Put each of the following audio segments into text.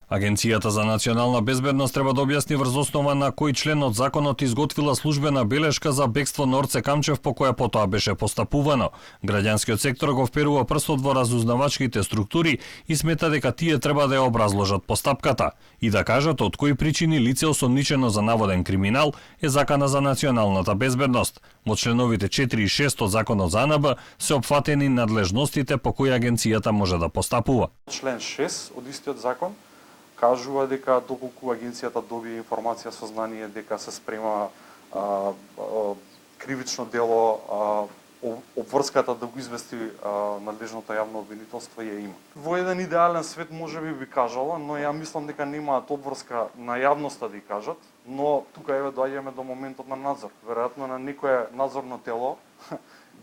Агенцијата за национална безбедност треба да објасни врз основа на кој член од законот изготвила службена белешка за бегство на Орце Камчев по која потоа беше постапувано. Граѓанскиот сектор го вперува прстот во разузнавачките структури и смета дека тие треба да ја образложат постапката и да кажат од кои причини лице осомничено за наводен криминал е закана за националната безбедност. Во членовите 4 и 6 од законот за АНБ се опфатени надлежностите по кои агенцијата може да постапува. Член 6 од истиот закон кажува дека доколку агенцијата добие информација, сознание дека се спрема кривично дело, обврската да го извести надлежното јавно обвинителство ја има. Во еден идеален свет можеби би кажала, но ја мислам дека немаат обврска на јавноста да ја кажат, но тука еве доаѓаме до моментот на надзор. Веројатно на некое надзорно тело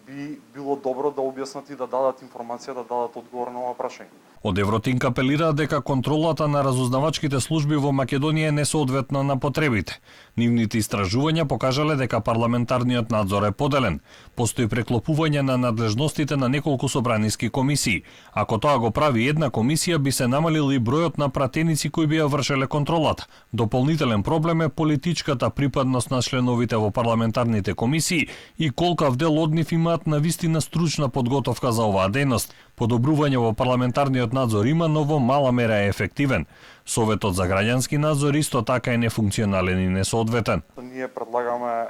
би било добро да објаснат и да дадат информација, да дадат одговор на ова прашање. Од Евротинк апелира дека контролата на разузнавачките служби во Македонија е несоодветна на потребите. Нивните истражувања покажале дека парламентарниот надзор е поделен. Постои преклопување на надлежностите на неколку собраниски комисии. Ако тоа го прави една комисија, би се намалил и бројот на пратеници кои би ја вршеле контролата. Дополнителен проблем е политичката припадност на членовите во парламентарните комисии и колкав дел од нив имаат навистина стручна подготовка за оваа дејност. Подобрување во парламентарниот надзор има, но во мала мера е ефективен. Советот за граѓански надзор исто така е нефункционален и несоодветен. Ние предлагаме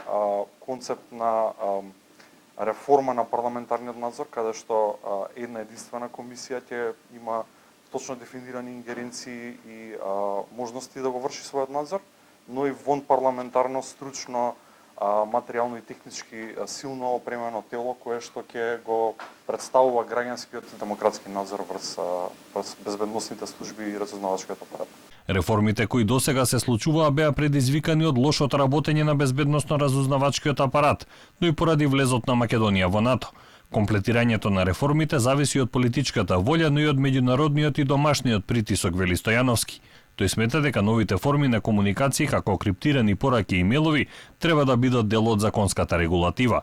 концепт на реформа на парламентарниот надзор, каде што една единствена комисија ќе има точно дефинирани ингеренции и можности да го врши својот надзор, но и вон парламентарно, стручно, материјално и технички силно опремено тело кое што ќе го представува граѓанскиот и демократски надзор врз безбедносните служби и разузнавачкиот апарат. Реформите кои досега се случуваа беа предизвикани од лошото работење на безбедносно-разузнавачкиот апарат, но и поради влезот на Македонија во НАТО. Комплетирањето на реформите зависи од политичката волја, но и од меѓународниот и домашниот притисок, вели Стојановски. Тој смета дека новите форми на комуникација, како криптирани пораки и имейлови, треба да бидат дел од законската регулатива.